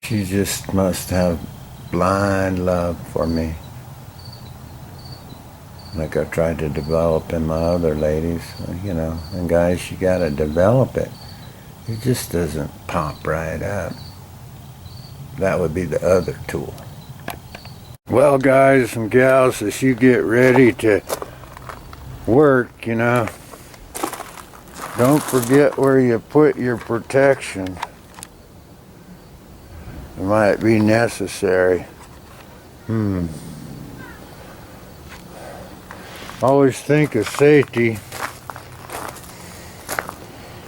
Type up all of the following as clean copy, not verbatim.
She just must have blind love for me, like I've tried to develop in my other ladies, and guys, you gotta develop it. It just doesn't pop right up. That would be the other tool. Well, guys and gals, as you get ready to work, don't forget where you put your protection. It might be necessary. Always think of safety,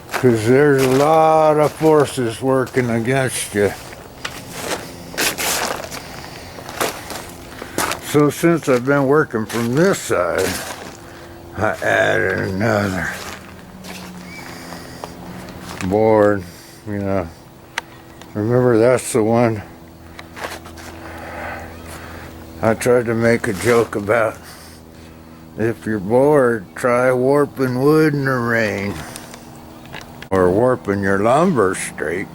because there's a lot of forces working against you. So since I've been working from this side, I added another board. Remember, that's the one I tried to make a joke about. If you're bored, try warping wood in the rain, or warping your lumber straight.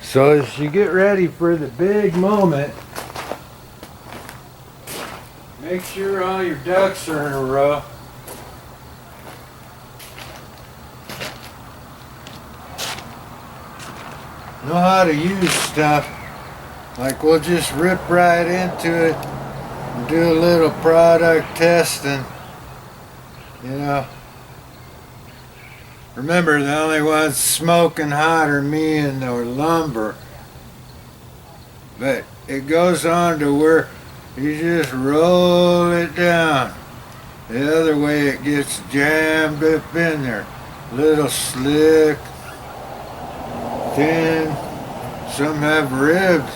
So as you get ready for the big moment, make sure all your ducks are in a row. Know how to use stuff. Like, we'll just rip right into it and do a little product testing. Remember, the only ones smoking hot are me and the lumber. But it goes on to where you just roll it down. The other way it gets jammed up in there. Little slick, thin, some have ribs.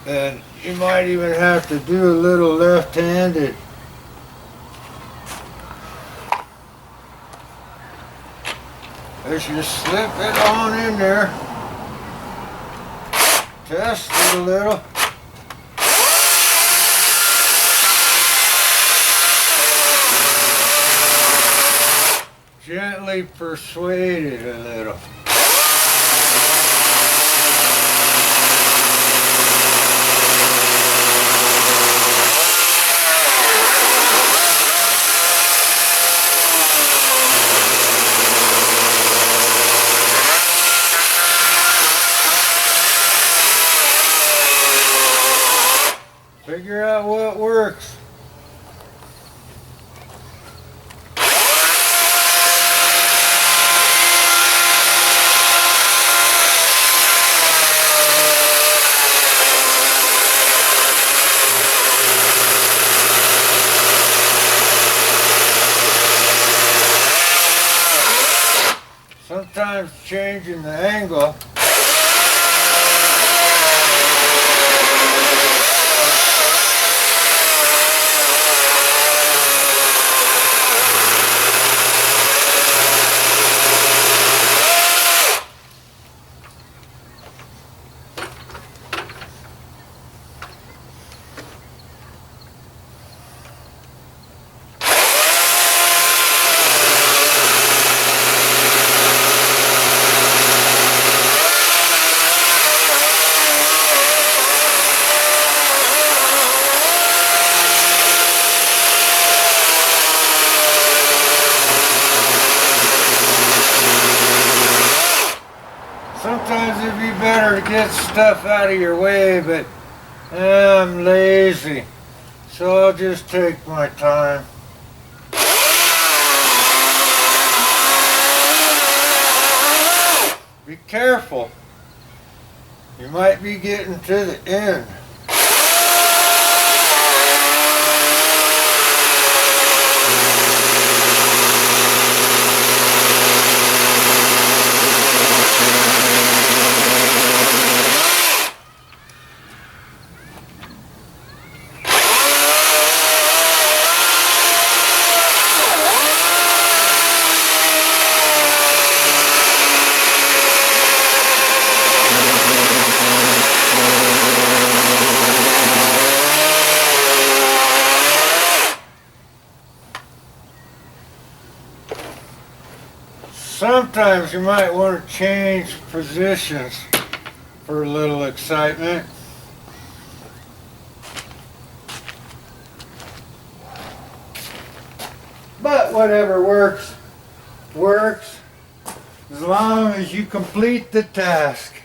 And you might even have to do a little left-handed. As you slip it on in there, test it a little. Gently persuade it a little. Figure out what works. Sometimes changing the angle sometimes it'd be better to get stuff out of your way, but I'm lazy, so I'll just take my time. Be careful. You might be getting to the end. Sometimes you might want to change positions for a little excitement. But whatever works, works, as long as you complete the task.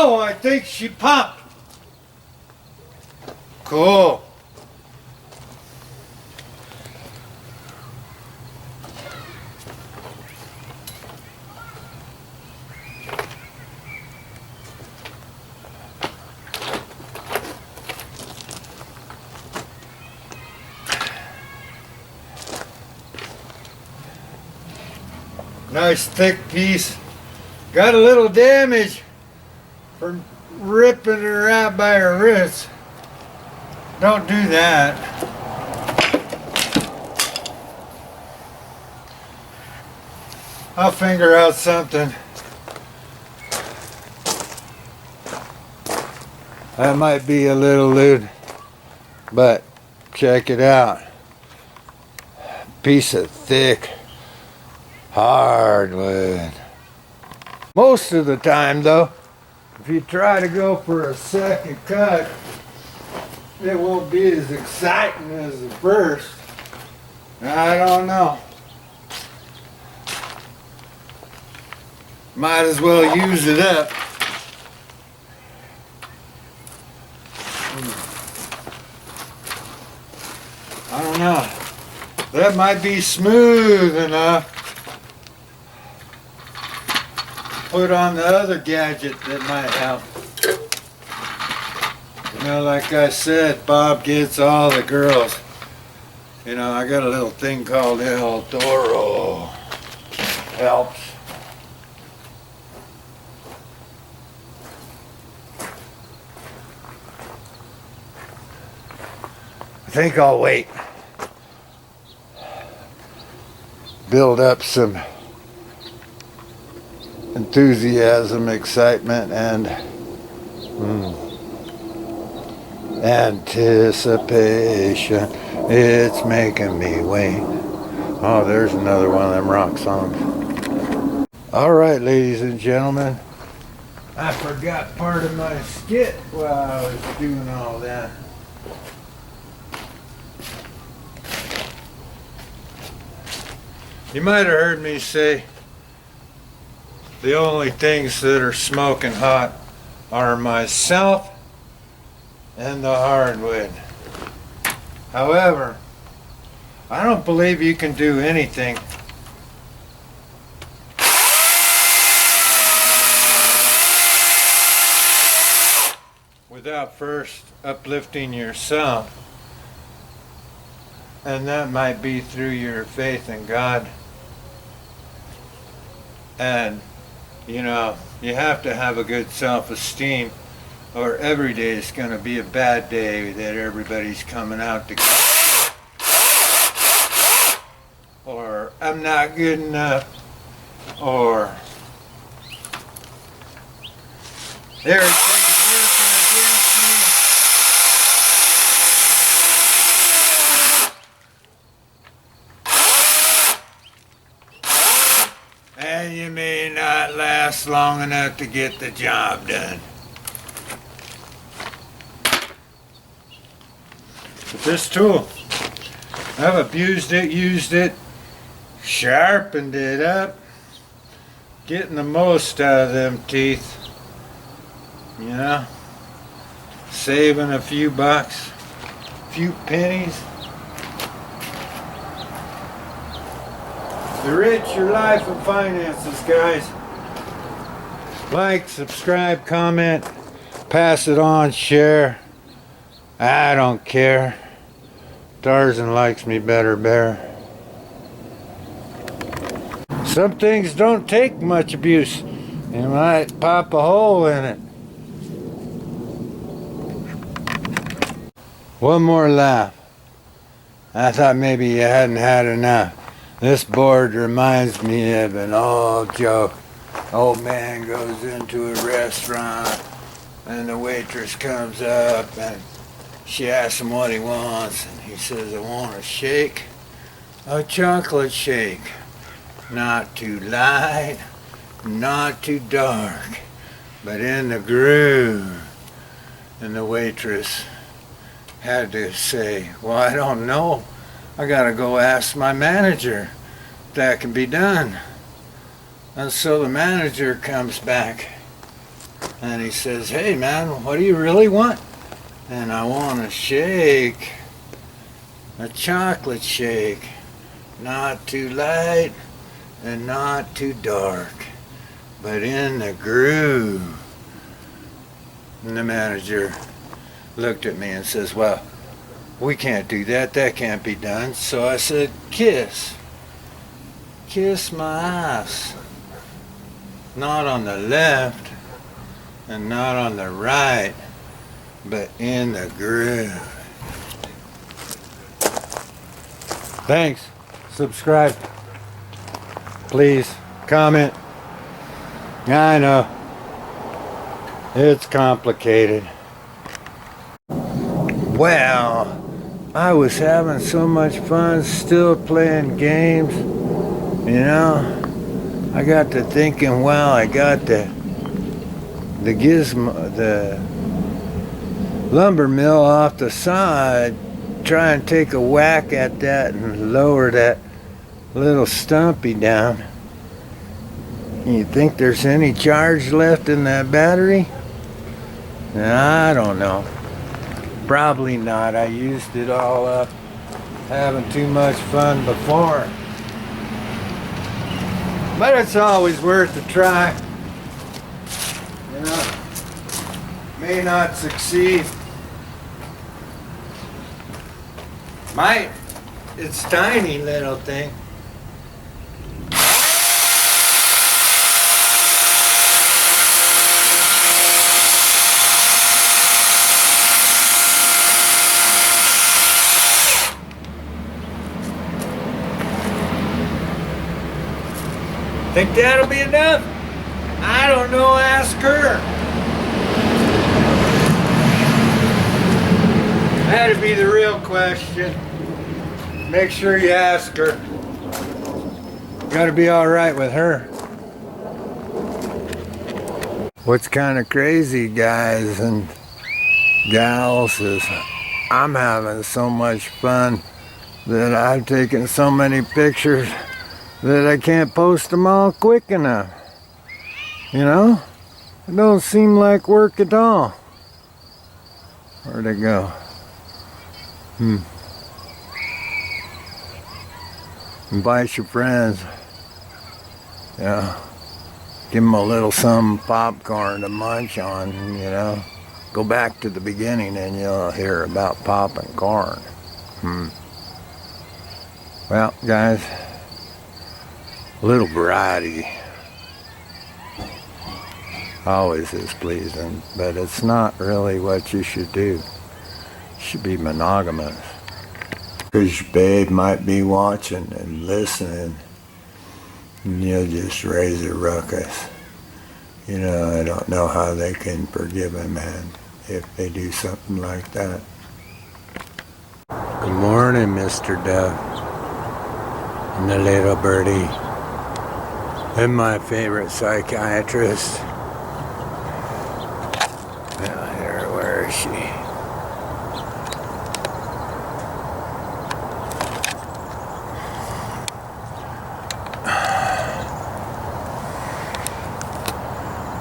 Oh, I think she popped. Cool. Nice thick piece. Got a little damage from ripping her out by her wrists. Don't do that. I'll figure out something. That might be a little lewd, but check it out. Piece of thick hardwood. Most of the time though, if you try to go for a second cut, it won't be as exciting as the first. I don't know. Might as well use it up. I don't know. That might be smooth enough. Put on the other gadget that might help. You know, like I said, Bob gets all the girls. You know, I got a little thing called El Toro. Helps. I think I'll wait. Build up some enthusiasm, excitement, and anticipation. It's making me wait. Oh, there's another one of them rock songs. All right, ladies and gentlemen, I forgot part of my skit while I was doing all that. You might have heard me say the only things that are smoking hot are myself and the hardwood. However, I don't believe you can do anything without first uplifting yourself. And that might be through your faith in God. And, you know, you have to have a good self-esteem, or every day is going to be a bad day that everybody's coming out to, or I'm not good enough, or everything's working against me. And you may not last long enough to get the job done. But this tool, I've abused it, used it, sharpened it up, getting the most out of them teeth, you know, saving a few bucks, a few pennies. The rich, your life and finances, guys. Like, subscribe, comment, pass it on, share. I don't care. Tarzan likes me better, Bear. Some things don't take much abuse. You might pop a hole in it. One more laugh. I thought maybe you hadn't had enough. This board reminds me of an old joke. Old man goes into a restaurant and the waitress comes up and she asks him what he wants, and he says, I want a shake, a chocolate shake. Not too light, not too dark, but in the groove. And the waitress had to say, well, I don't know. I gotta go ask my manager if that can be done. And so the manager comes back and he says, hey man, what do you really want? And I want a shake, a chocolate shake, not too light and not too dark, but in the groove. And the manager looked at me and says, well, we can't do that. That can't be done. So I said, kiss my ass. Not on the left and not on the right, but in the groove. Thanks. Subscribe. Please comment. I know it's complicated. Well, I was having so much fun still playing games. You know, I got to thinking, well, I got the gizmo, the lumber mill off the side. Try and take a whack at that and lower that little stumpy down. You think there's any charge left in that battery? I don't know. Probably not. I used it all up having too much fun before. But it's always worth a try. You know, may not succeed. Might. It's tiny little thing. Think that'll be enough? I don't know, ask her. That'd be the real question. Make sure you ask her. Gotta be alright with her. What's kind of crazy, guys and gals, is I'm having so much fun that I've taken so many pictures that I can't post them all quick enough. You know? It don't seem like work at all. Where'd it go? Invite your friends. Yeah. Give them a little some popcorn to munch on, you know. Go back to the beginning and you'll hear about popping corn. Well, guys, a little variety always is pleasing, but it's not really what you should do. You should be monogamous. Because your babe might be watching and listening, and you'll just raise a ruckus. You know, I don't know how they can forgive a man if they do something like that. Good morning, Mr. Dove. And the little birdie. And my favorite psychiatrist. Well, here, where is she?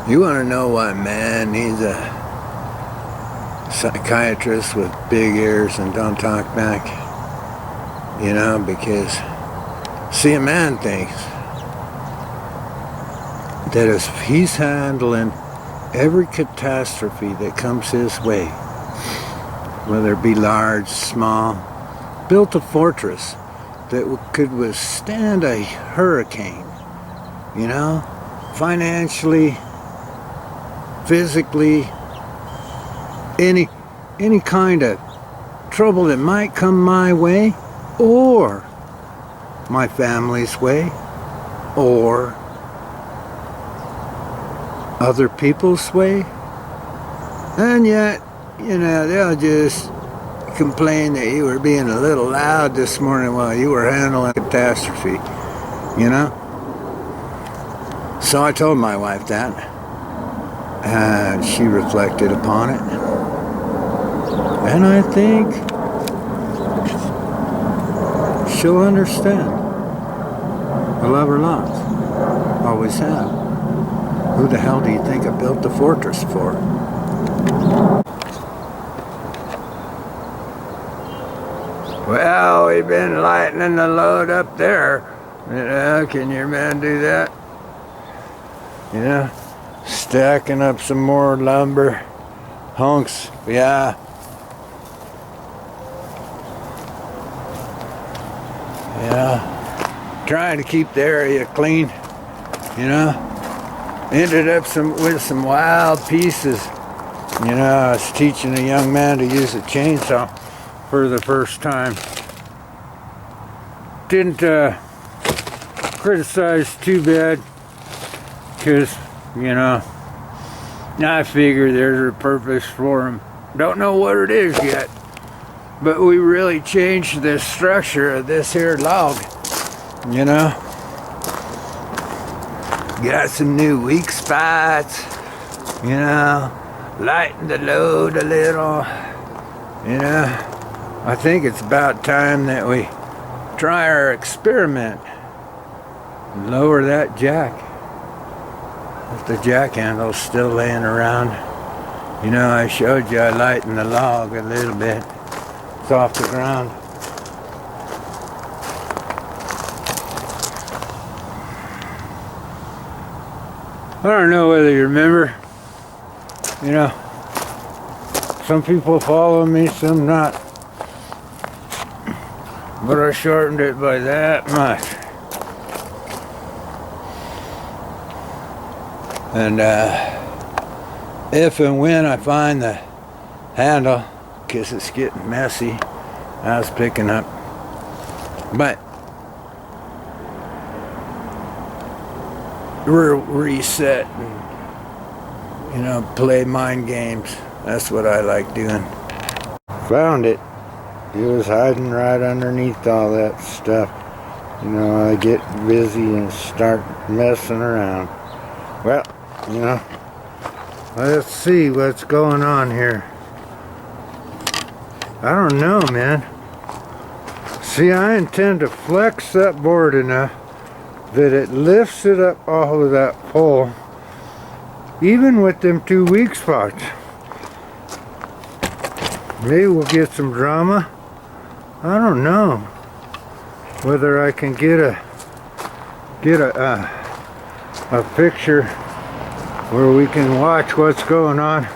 You want to know why man needs a psychiatrist with big ears and don't talk back? You know, because, see, a man thinks that if he's handling every catastrophe that comes his way, whether it be large, small, built a fortress that could withstand a hurricane, you know, financially, physically, any kind of trouble that might come my way, or my family's way, or other people's way. And yet, you know, they'll just complain that you were being a little loud this morning while you were handling a catastrophe, you know. So I told my wife that, and she reflected upon it, and I think she'll understand. I love her lots, always have. Who the hell do you think I built the fortress for? Well, we've been lightening the load up there. You know, can your man do that? You know, stacking up some more lumber hunks. Yeah. Yeah. Trying to keep the area clean. You know. Ended up with some wild pieces. You know, I was teaching a young man to use a chainsaw for the first time. Didn't criticize too bad, because, you know, I figure there's a purpose for them. Don't know what it is yet, but we really changed the structure of this here log, you know. Got some new weak spots, you know, lighten the load a little, you know. I think it's about time that we try our experiment and lower that jack. If the jack handle's still laying around, you know, I showed you I lightened the log a little bit. It's off the ground. I don't know whether you remember, you know, some people follow me, some not, but I shortened it by that much. And if and when I find the handle, because it's getting messy, I was picking up, but reset and, you know, play mind games. That's what I like doing. Found it. It was hiding right underneath all that stuff. You know, I get busy and start messing around. Well, you know, let's see what's going on here. I don't know, man. See, I intend to flex that board enough that it lifts it up off of that pole, even with them two weak spots. Maybe we'll get some drama. I don't know whether I can get a picture where we can watch what's going on.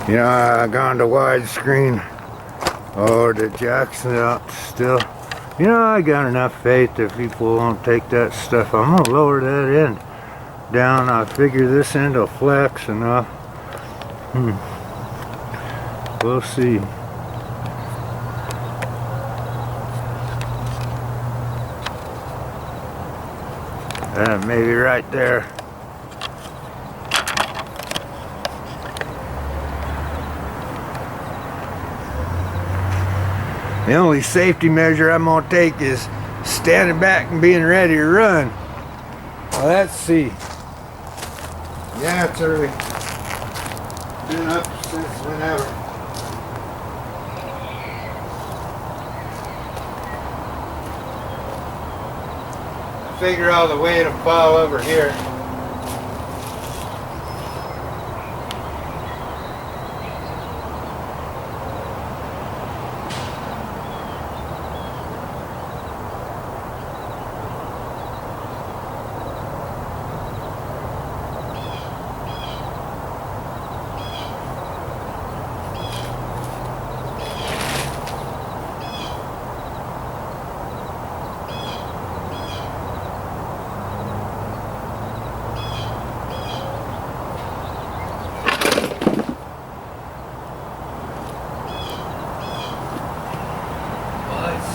Yeah, I gone to widescreen. Oh, the jack's out still. You know, I got enough faith that people won't take that stuff. I'm gonna lower that end down. I figure this end will flex enough. We'll see. Maybe right there. The only safety measure I'm gonna take is standing back and being ready to run. Well, let's see. Yeah, it's early. Been up since whenever. I figure all the weight will fall over here.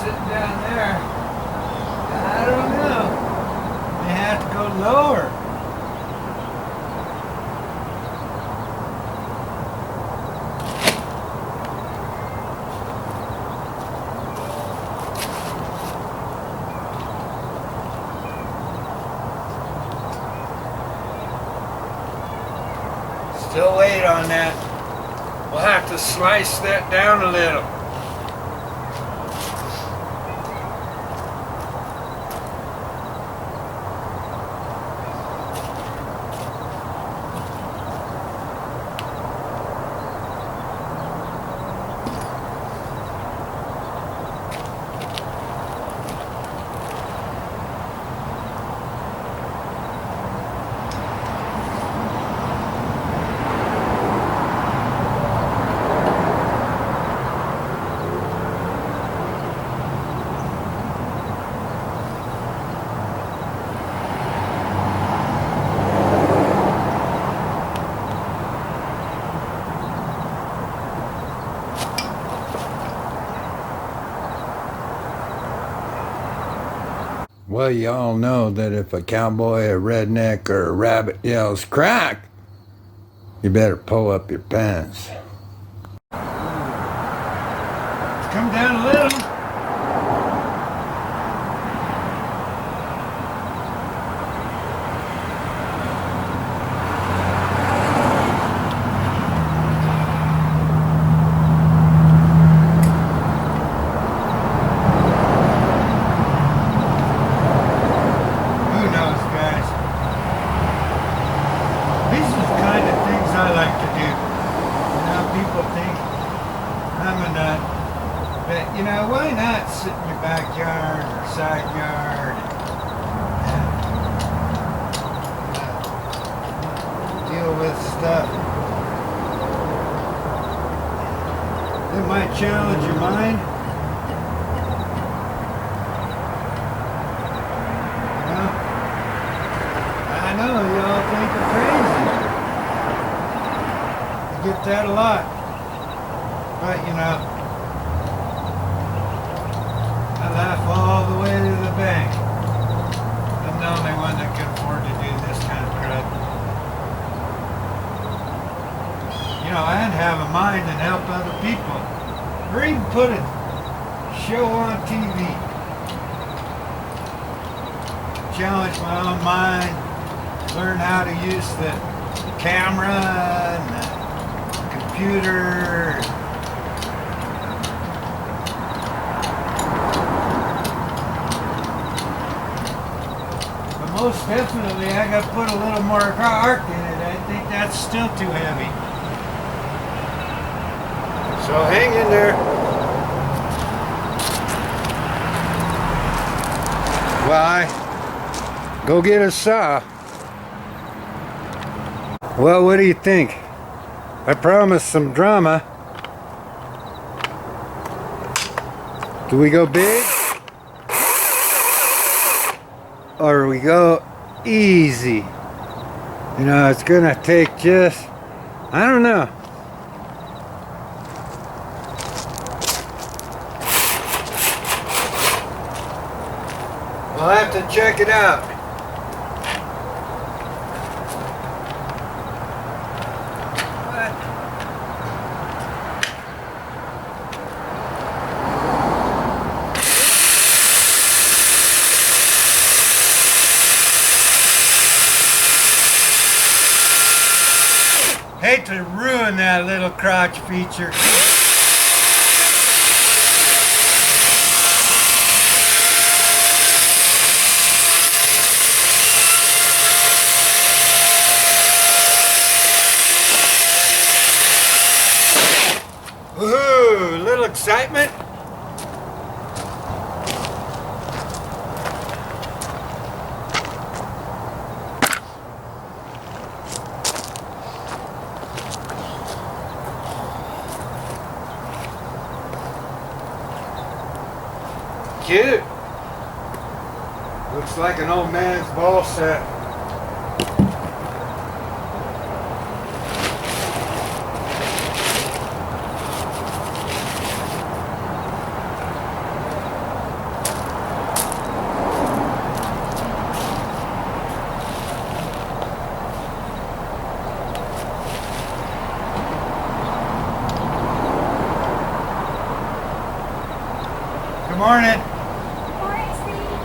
sitting down there. I don't know. They have to go lower. Still wait on that. We'll have to slice that down a little. Well, you all know that if a cowboy, a redneck, or a rabbit yells crack, you better pull up your pants. Come down a little. I like to do. Now people think I'm a nut, but you know, why not sit in your backyard or side yard and deal with stuff that might challenge your mind? You know? I know y'all think I'm crazy. Get that a lot, but you know, I laugh all the way to the bank. I'm the only one that can afford to do this kind of crap. You know, I'd have a mind and help other people, or even put a show on TV. Challenge my own mind, learn how to use the camera and the computer. But most definitely I got to put a little more arc in it. I think that's still too heavy. So hang in there. Why? Go get a saw. Well, what do you think? I promised some drama. Do we go big? Or we go easy? You know, it's gonna take just, I don't know. We'll have to check it out. Hate to ruin that little crotch feature. Woohoo! Little excitement. Cute. Looks like an old man's ball set. Good morning. Morning, Steve.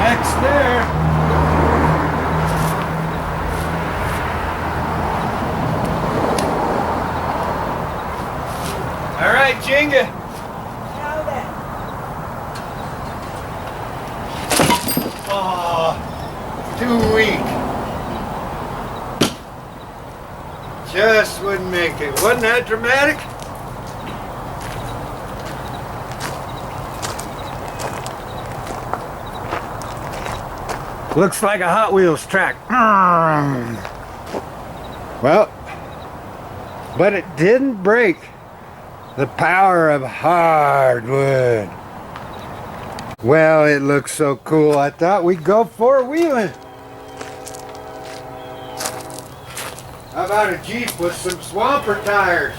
Flex there. All right, Jenga. Now then. Oh, too weak. Just wouldn't make it. Wasn't that dramatic? Looks like a Hot Wheels track. Well, but it didn't break the power of hardwood. Well, it looks so cool. I thought we'd go four-wheeling. How about a Jeep with some swamper tires?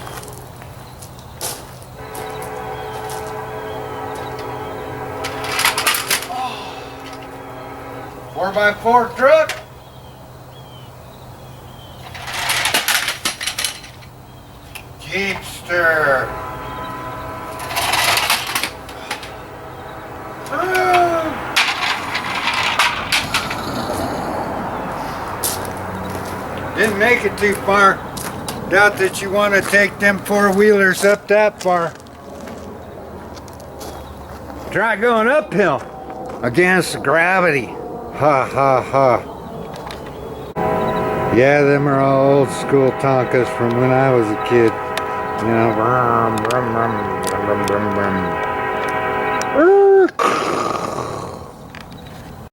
Four by four truck. Jeepster. Didn't make it too far. Doubt that you want to take them four-wheelers up that far. Try going uphill against gravity. Ha ha ha. Yeah, them are all old school Tonkas from when I was a kid. You know, brum, brum, brum, brum, brum, brum.